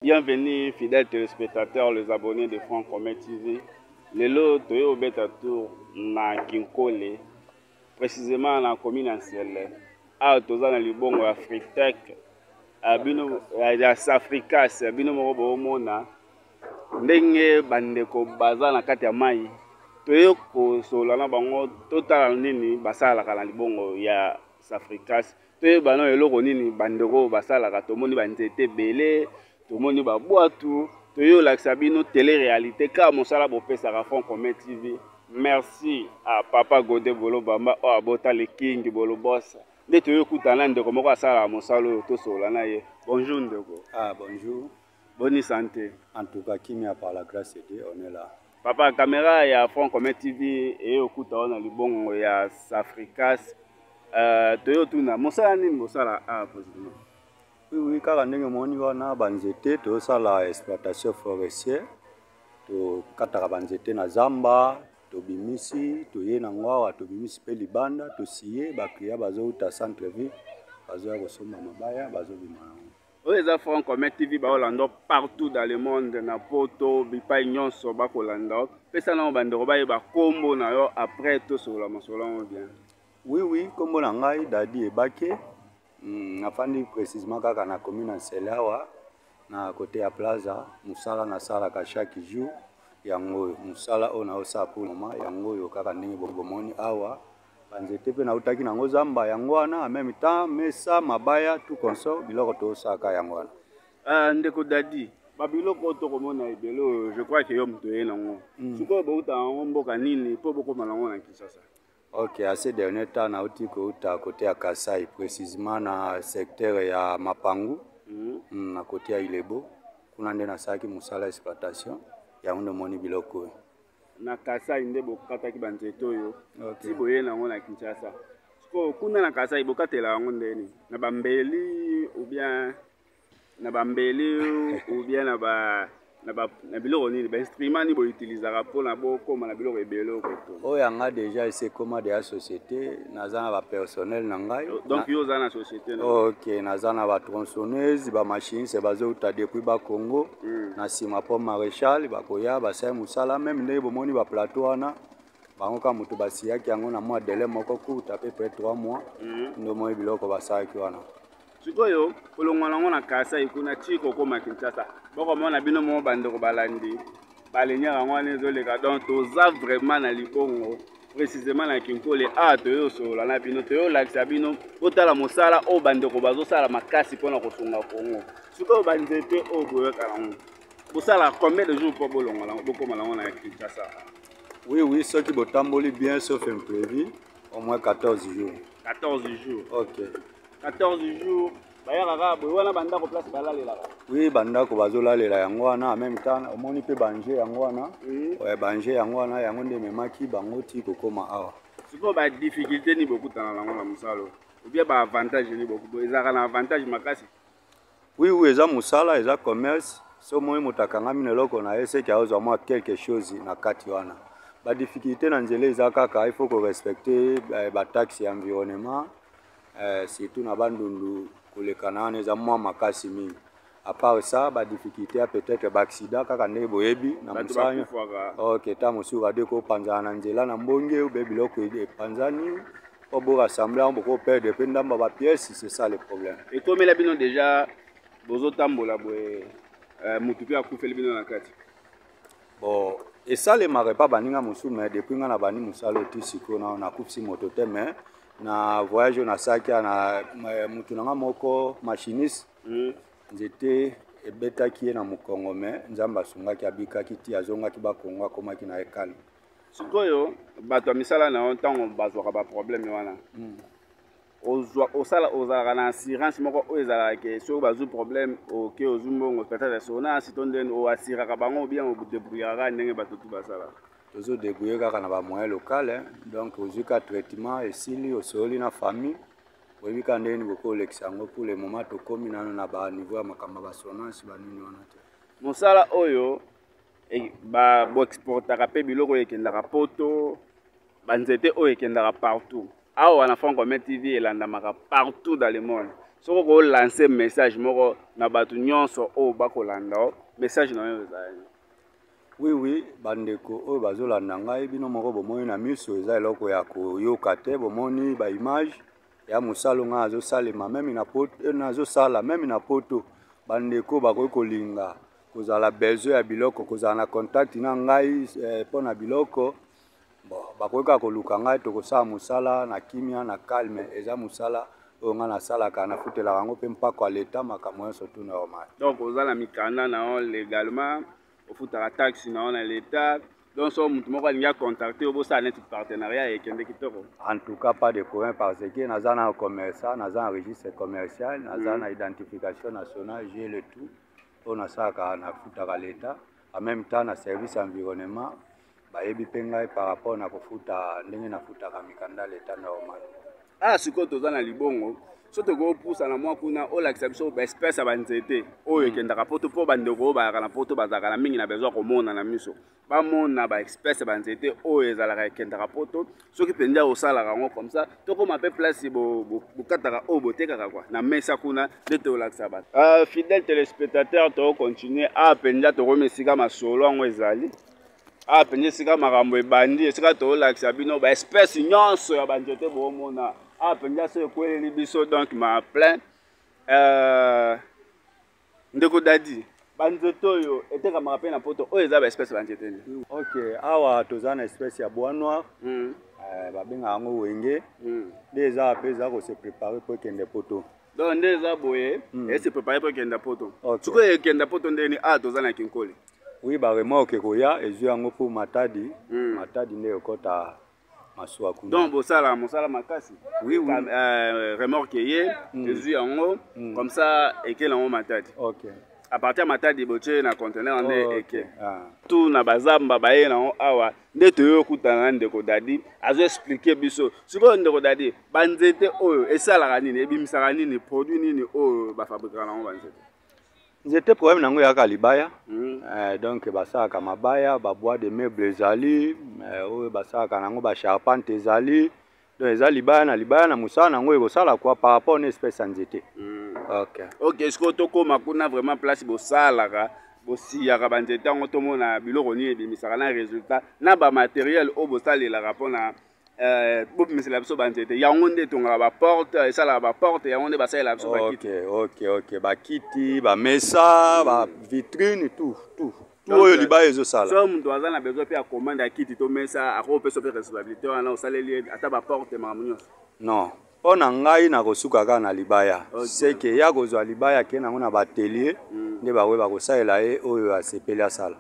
Bienvenue fidèles téléspectateurs, les abonnés de Franc Commet TV. Lelo toyo beta tour na Kinkole, précisément na commune ancienne. A toza na libongo Afritec, abino ya Safricas, abino moko bomona ndenge bandeko baza na kati ya mai. Toyo ko sola na bango total nini basala na libongo ya Safricas. Toyo bano eloko nini bandeko basala ka tomoni banzete belé. Tout le monde va boire tout. Toyo Laxabino télé-réalité car mon sala bopesa Franc Commet TV. Merci à Papa Godé Bolo Bamba ou à Bota le King Bolo Boss. De toyo kutana ndeko moko asala mon salo to solana ye. Bonjour ndeko. Ah bonjour. Bonne santé. En tout cas kimia par la grâce de Dieu on est là. Papa caméra ya Franc Commet TV et okuta na libongo ya Safricas. Toyo tuna mosala nini mosala positivement. Oui, car ndenge moni wana banzete to sala exploitation forestière to kataka banzete na zamba to bimisi to ye na ngwa to bimisi pe libanda to siye ba kriya bazo uta centre ville bazo ya kosomba mabaya bazo bimana. Oyo eza Franc Commet TV ba olanda partout dans le monde na poto bipai nyonso ba kolanda pesa na bandeko ba yeba kombo na yo après to sola masolo bien. Oui, kombo na ngai dadi ebake. Nafandi précisément kaka na commune Nselawa na côté ya plaza musala na sala ka chaque jour yango musala ona osa pour moment yango yo kaka ndenge bomoni awa banzete pe na utaki nango zamba yango wana en même temps mesa mabaya tout consort biloko to saka yango wana ndeko dadi babiloko to komona ebelo je crois que yo mto ye nango siko bouta ngo mboka nini po boko malango na Kinshasa. Ok, à ces derniers temps, on a aussi côté à Kassai, précisément dans le secteur ya Mapangu, à côté à Ilebo, on a des saki musala exploitation, ya on demoni biloko. Na Kassai ndebo kata ki banzeto yo. Si boye na ngona Kinshasa. Siko kuna na Kassai bokatela ngo ndeni. Na bambeli ou bien na na biloko nini ba instrument ni bo utilisera pour na boko na biloko ebelo ko. Oh yanga déjà c'est comment de la société nazana ba personnel na ngai. Donc yo za na société na. OK, nazana ba tronçonneuse ba machine c'est bazo uta depuis ba Congo na sima po maréchal ba koya ba sai musala même ndebo moni ba plateau wana bango ka mutu basiyaki yango na mois délai moko kuta peu près 3 mois ndo mo biloko basaki wana. Sikoyo kolongwana ngona Kassai kuna chiko koma Kinshasa boko mona bino mo bandeko balandi balenya ngwana ezoleka donc toza vraiment na libongo précisément na Kinkole toyo sola na bino toyo lakisa bino otala mosala o bandeko bazosala makasi pona kosunga Kongo sikoyo banzete o boyoka nango bosala combien de jours po bolongwana bokoma nango na Kinshasa. Oui, ceux qui botamboli bien sauf imprévu au moins 14 jours. 14 jours. OK. 14 jours. Oui, bandako bazolalela yango wana en même temps omoni pe banger yango wana ouais banger yango wana yango nde memaki bango ti kokoma awa. Siko ba difficulté ni beaucoup dans la ngona musalo ou bien ba avantage ni beaucoup ezaka na avantage makasi. Oui, eza musala eza commerce so moi mutakanga mineloko na ese ki azo moi quelque chose na kati wana. Ba difficulté na nzela eza kaka il faut ko respecter ba taxe environnement surtout na bandundu kolekana neza mwa makasi mingi. À part ça, ba difficulté peut-être ba accident kaka ndenge boyebi na musanya. OK, ta musura de ko panzana na nzela na mbonge ou be biloko e panzani o bo rassembler on ko perdre pe ndamba ba pièces, c'est ça le problème. Et comme la bino déjà bozo tambola boye mutu pe akufeli bino na kati. Bon, et ça les marre pas baninga musu mais depuis nga na bani musalo ti siko na kufisi moto te mais na voyage na saki na mutu nanga moko machiniste nzete ebetaki na mukongo me nzamba sungaki abikaki ti azongaki ba Kongo akomaki na ekali sikoyo bato misala na ntango bazwaka ba problème wana osala ozalaka na assurance moko oyo ezalaka soki bazwi problème oke ozwi mbongo peut-être sona sito ndeni oassuraka bango bien odébrouillaka ndenge bato tu basala tozo débrouiller kaka na ba moyen local donc ozwi ka traitement esili osoli na famille oyebi ka ndeni bokolekisa yango pour le moment tokomi nano na ba niveau ya makambo ya basonance banini wana te mosala oyo boexportaka mpe biloko oyo ekendaka poto banzete oyo ekendaka partout awa na Franc Commet TV elandamaka partout dans le monde soko ko lancer message moko na batu nyonso o bakolanda message na yo ezali. Oui, bandeko oyo bazolanda ngai bino moko bomoni na miso eza eloko ya koyoka te bomoni ba image ya mosala nga azosalema meme na poto nazosala meme na poto bandeko bakoki kolinga kozala besoin ya biloko kozala na contact na ngai mpona biloko bakoki koluka ngai tokosala mosala na kimia na calme eza mosala oyo nga nasalaka nafutelaka yango mpe mpako ya leta makambo nyonso tu normal. Donc ozala mikanda na légalement ofutaka taxi na l'État. Donc, si vous avez contacté, vous avez un partenariat avec un kitoko. En tout cas, pas de problème parce que nous avons un commerçant, nous avons un registre commercial, nous avons une identification nationale, j'ai le tout. On a ça à l'État. En même temps, le service environnement, par rapport à l'État normal. Ah, ce que vous avez libongo. Soto go pousa na mwa kuna o la kisabiso ba espèce ba nzete o yekenda kapoto po bandeko ba kana poto bazaka na mingi na besoin komona na miso ba mona ba espèce ba nzete o ezalaka yekenda kapoto soki pendia o sala rango comme ça to ko mape place bo kataka o boteka kwa na mesa kuna de to la kisabat. Fidèle téléspectateur to continuer a pendia to remesika masolo ngo ezali a pendia sika makambo ebandi sika to la kisabino ba espèce nyonso ya ba nzete bo mona. Ah, penja se kweli biso donc ma plein ndeko dadi banzeto yo eteka marape na poto o eza ba espèce banzete ni. OK, awa tozana espèce ya bois noir ba benga yango wenge déjà peza ko se préparer pour kende poto. Donc ndeza boye et se préparer pour kende poto. Tuko kende poto ndeni a tozana kinkoli. Oui, ba remorque ko ya ezu yango pour matadi matadi ne okota. Donc, mosala makasi. Oui. Remorque ye, Jésus en haut, comme ça, et qu'elle en haut matadi. OK. À partir de matadi, boche na conteneur en et que tout na bazamba baye na haut awa. Nde to yo kutana ndeko dadi, azo expliquer biso. Siko ndeko dadi, banzete oyo esala nini, ebimisaka nini, produit nini oyo ba fabriquer na haut banzete. J'étais problème nango ya kalibaya donc basaka mabaya ba bois de meubles ezali oyo basaka nango ba charpente ezali donc ezali libaya na musala nango ekosala quoi par rapport à une espèce nzete. OK, est-ce que to koma kuna vraiment place bo salaka bo siyaka banzete ngo to mona biloko ni ebimisaka na résultat na ba matériel o bo salela rapport na bobimesela biso banzete yango nde tongaka baporte esalaka baporte yango nde basalela biso bakiti. OK, bakiti bamesa bavitrine tout oyo libaya ezosala so moto aza na besoin mpe ya commande ya kiti to mesa akopesa mpe responsabilité wana osaleli ata baporte makambo nyonso. Non, mpo na ngai nakosuka kaka na libaya seke ya kozwa libaya ke nango na baatelier nde bakoki bakosalela ye oyo asepeli asala.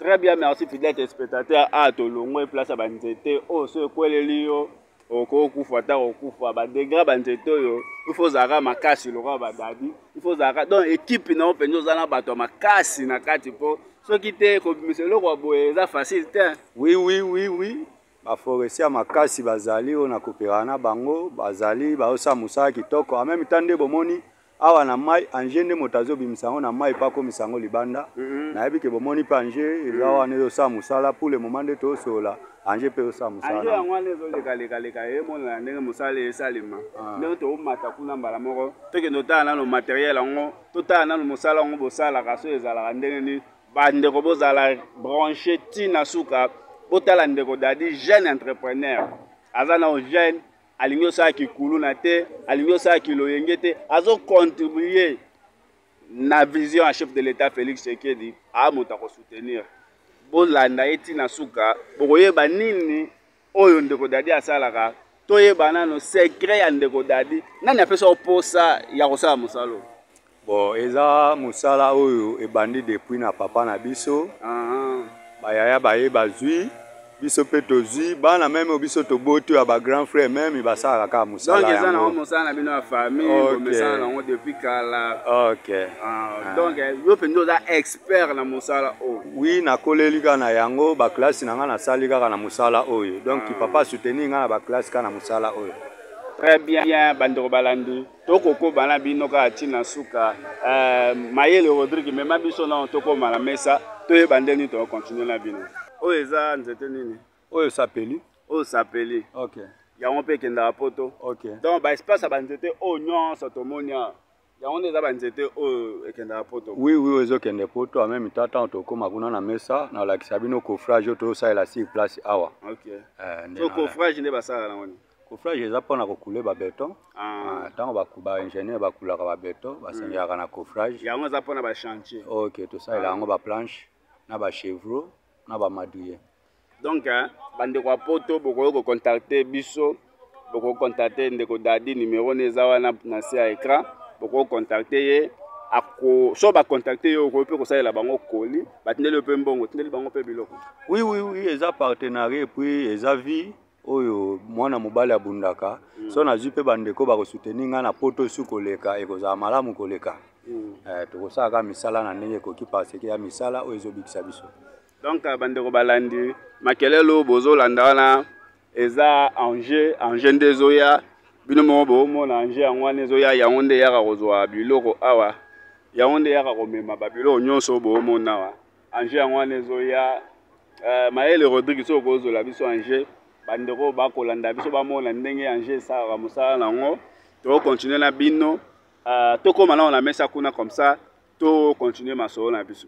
Très bien, merci fidèle téléspectateur. Ah, to longo place à banzete. Oh, ce kweleli yo. Oko kufa ta okufa ba degra banzete yo. Il faut zara makasi lora ba dadi. Il faut zara donc équipe na penjo zana bato makasi na kati po. So kite ko bimiselo kwa boye za facile te. Oui. Ba forestier makasi bazali ona kopera bango bazali ba osa musa kitoko. En même temps de bomoni awa na mai anje nde motazo bimisango na mai pa ko misango libanda na yebi ke bomoni pa anje ezawa ne osa musala pour le moment de to sola anje pe osa musala anje angwane zo leka e mona ndenge musala esalima ndenge to mata kuna mbala moko to ke nota na no matériel ngo to ta na no musala ngo bosala kaso ezala ndenge ni bande ko bozala branché tina suka botala ndeko dadi jeune entrepreneur azana o jeune alingo sa kikulu na te alingo sa kiloyenge te azo contribuer na vision à chef de l'État Félix Tshisekedi a moto ko soutenir bolanda eti na suka bokoyeba nini oyo ndeko dadi asalaka toyeba nano secret ya ndeko dadi nani apesa oposa ya kosala mosalo. Bon eza mosala oyo ebandi depuis na papa na biso bayaya bayeba zwi biso pe tozwi bana même biso toboti ya ba grand frère même basala kaka musala donc eza na musala na bino ya famille bomesala nango depuis kala. Donc yo pendo za expert na musala oyo. Oui nakoleli kaka na yango ba classe na nga nasali kaka na musala oyo donc papa soutenir nga na ba classe kaka na musala oyo. Très bien bandeko balandi tokoko bana bino kaka tina suka Mayele Rodrigue mema biso na tokoma na mesa toyeba ndeni to continuer na bino. Oyo eza nzete nini? Oyo sapeli. Oyo sapeli. OK. yango mpe ekendaka poto. Donc baespace ya banzete oyo nyonso tomoni awa yango nde eza banzete oyo ekendaka poto. Oui ezokende poto en même temps ntango tokóma kuna na mesa nalakisa bino coffrage oyo tozosalela sur place awa. So coffrage nde basalaka nango nini? Coffrage eza mpona kokule babeton. Ntango baingénieur bakulaka babeton basengaka na coffrage. Yango eza mpona bachantier. Ok tosalela yango baplanche na bachevreau na bamadrier. Donc bandeko ya poto bokoki kocontacte biso, bokoki kocontacte ndeko Dadi, numéro eza wana na se ya écran, bokoki kocontacte ye. So bacontacte ye okoki mpe kosalela bango koli batindeli mpe mbongo tindeli bango mpe biloko. Oui eza partenariat puis eza vie oyo mwana mobali abundaka so nazwi mpe bandeko bakosoutenir ngai na poto su koleka ekozala malamu koleka. Tokosalaka misala na ndenge ekoki parce ke ya misala oyo ezobikisa biso. Donc bandeko balandi makelelo oyo bozolanda wana eza Angers nde ezoya bino moko bomona Angers yango wana ezoya yango nde eyaka kozwa biloko awa yango nde eyaka komema babiloko nyonso bomona awa Angers yango wana ezoya Mayele Rodrigue so kozola biso Angers bandeko bakolanda biso bamona ndenge Angers esalaka mosala nango tokokontinue na bino tokóma nango na mesa kuna comme ça tokontinue masolo na biso.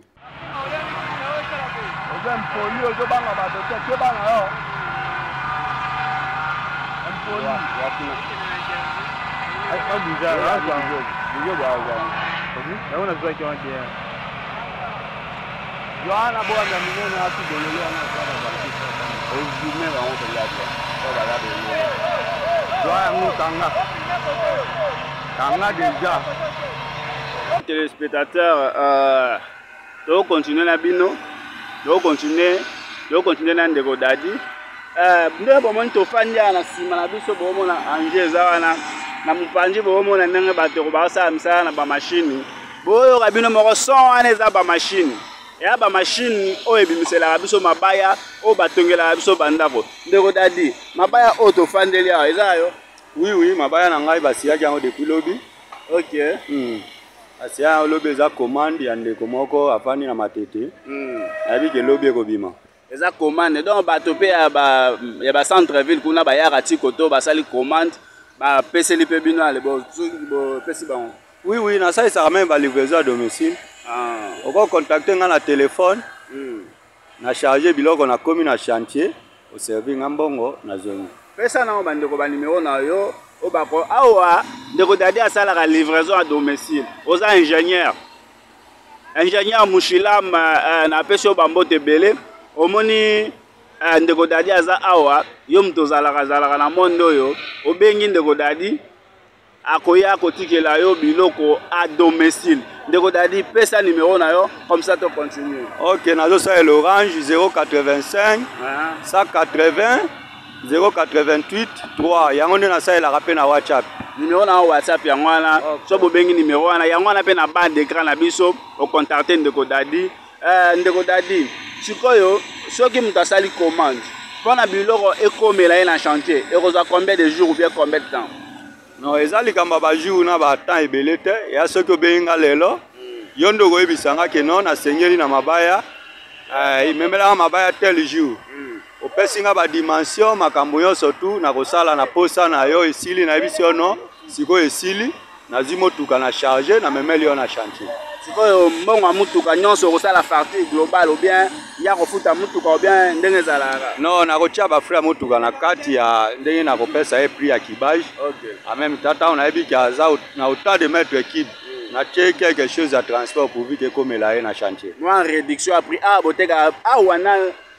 Téléspectateurs, to continuer na bino, to continuer na ndeko Dadi. Nde bomoni tofandi na sima na biso bomona Angers eza wana na mopanzi bomona ndenge bato basala misala na ba machine. Boyo ka bino moko son wana eza ba machine. Ya ba machine oyo ebimisela biso mabaya oyo batongela biso bandako. Ndeko Dadi, mabaya oyo tofandeli awa eza yo? Oui, mabaya na ngai basiyaki yango depuis lobi. Ok. Asiya lobi eza commande ya ndeko moko afandi na matete. Abi ke lobi ekobima. Eza commande donc bato pe ya ba centre ville kuna ba yaka ti koto basali commande ba peseli pe bino ale bo pesi bango. Oui, na ça ça même ba livraison à domicile. Oko contacter nga na téléphone. Na charger biloko na komi na chantier au servir ngambongo na zone. Pesa na bandeko ba numéro na yo o bako awa ndeko Dadi asala la livraison à domicile. Oza ingénieur Mushilam na peso bambote belé. Omoni ndeko Dadi aza awa yo mto zalaka na mondo yo obengi ndeko Dadi akoya kotikela yo biloko à domicile. Ndeko Dadi pesa numéro na yo comme ça to continue. OK, nazo sa l'orange 085 180 088 3 yango nde na sa la rappel na WhatsApp. Numéro na WhatsApp yango wana so bobengi numéro wana yango wana pe na bande d'écran na biso o contacter ndeko Dadi. Ndeko Dadi sikoyo soki mutu asali commande mpona biloko ekomela ye na chantier ekozwa combien de jours ou bien combien de temps? Non, eza likambo ba jour na ba temps ebele te ya soki obenga lelo yo ndo koyebisanga ke non nasengeli na mabaya imemelaka mabaya tel jour opesinga ba dimension makambo nyonso tu na kosala na posa na yo esili na yebisi yo no sikoyo esili nazwi motuka na charge na memeli yo na chantier. Sikoyo mbongo mutuka nyonso kosala partie globale ou bien ya kofuta mutuka ou bien ndenge ezalaka? Non, na kotia ba frais mutuka na kati ya ndenge na kopesa ye prix ya kibage. En même temps on a yebi ki aza na autant de mètres cubes na tie quelque chose à transport pour vite komela ye na chantier. Moi réduction à prix boteka wana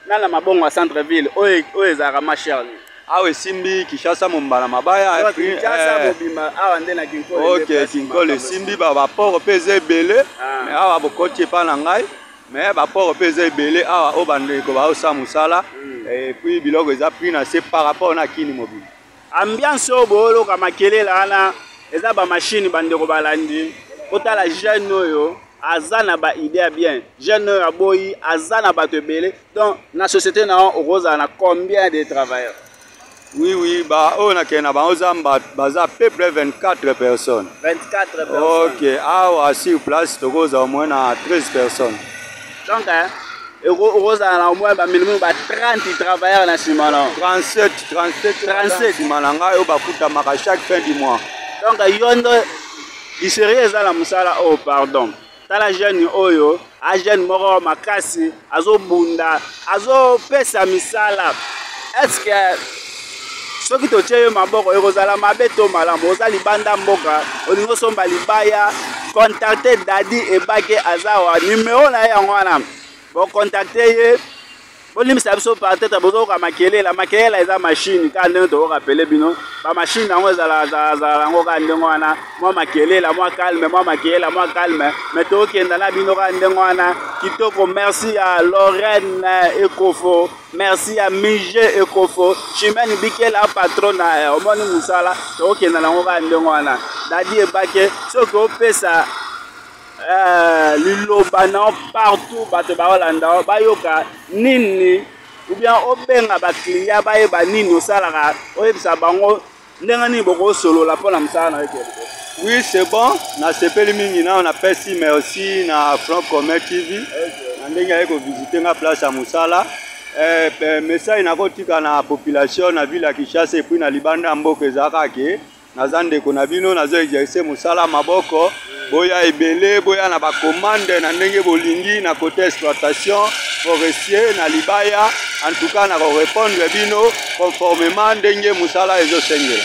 na mabongo ya centre ville oyo ezalaka ma cher. Awe simbi Kishasa mombala mabaya Kishasa mobima awa nde na Kinkole. OK, Kinkole simbi ba port peze belé mais awa bokoti pa na ngai mais ba port peze belé awa o bandeko ba osa musala et puis biloko eza pris na c'est par rapport na kini mobile. Ambiance obolo ka makelela ana eza ba machine bandeko balandi otala jeune oyo azana ba idée bien jeune oyo aboyi azana bato belé donc na société na okoza na combien de travailleurs? Oui, bah on a qu'un abandon baza peu près 24 personnes. 24 personnes. OK, sur place, tu as au moins 13 personnes. Donc, ekozala au moins ba minimum ba 30 travailleurs na sima non 37 sima na ngai oyo bakutamaka chaque fin du mois. Donc yondo iserie ezala musala oh pardon tala jeune oyo a jeune moko makasi azobunda azopesa misala. Est-ce que soki totie maboko ekozala mabe to malamu oza libanda mboka olingo somba libaya contacter Dadi Ebake azawa numéro na yango wana bo contacter ye bolimisa biso peut-être bozoka makelela eza machine ka ndenge to rappeler bino ba machine yango ezala yango ka ndenge wana mwa makelela mwa calme mwa makelela mwa calme mais to kenda na bino ka ndenge wana kitoko. Merci à Lorraine Ekofo, merci à Mige Ekofo, Chimène Bikela patrona omoni musala to kenda na ngo ka ndenge wana Dadi Ebake soko pesa liloba na partout bato baolanda bayoka nini ou bien obenga ba client bayeba nini osalaka oyebisa bango ndenge nini bokosolola mpona mosala na yeke. Oui, c'est bon. Na sepeli mingi na on appelle si merci na Front Commun TV. Na ndenge ya ko visiter nga place ya musala. Message na kotika na population na ville ya Kinshasa et puis na libanda mboka ezaka ke nazande ko na bino nazo exercer musala maboko. Boya ebele boya na ba commande na ndenge bolingi na côté exploitation forestier na libaya en tout cas na répondre bino conformément ndenge musala ezosengela.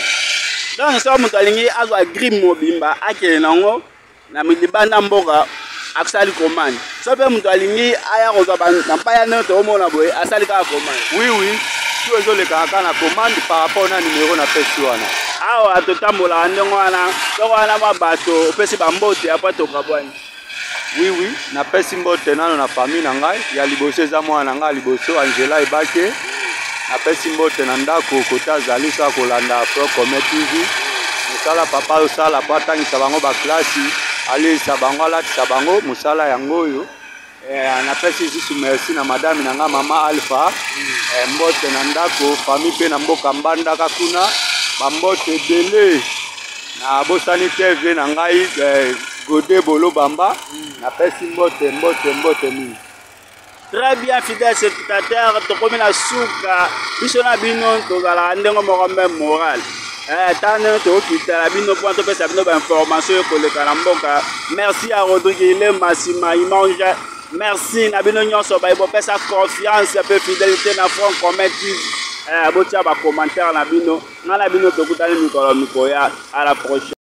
Donc ça moto alingi azwa grip mobimba akele nango na milibanda mboka aksali commande. So pe moto alingi aya kozwa na paya neto omona boye asali ka commande. Oui tout ezoleka na commande par rapport na numéro na pesi wana. Awa totambola ndenge wana soko wana mabato opesi bambote apres tokabwani. Oui na pesi mbote nano na famille na ngai ya liboso eza mwana na ngai liboso Angela Ebake na pesi mbote na ndako kota azali sa kolanda Front Commun TV musala papa osala po atangisa bango baklasi alisa bango alatisa bango musala yango oyo. Na pesi juste merci na madame na nga mama Alpha mbote na ndako famille pe na mboka mbandaka kuna bambote ebele na bosani TV na ngai Godé Bolo Bamba na pesi mbote mingi. Très bien fidèle spectateur tokomi na suka biso na bino tozala ndenge moko même moral tane tokitala bino po topesa bino ba information ekoleka na mboka. Merci à Rodrigue Ile Masima Imange. Merci na bino nyonso baipopesa confiance pe fidélité na Front Commun TV. Botia ba commentaire na bino ngana bino tokutani mikolo mikoya à la prochaine.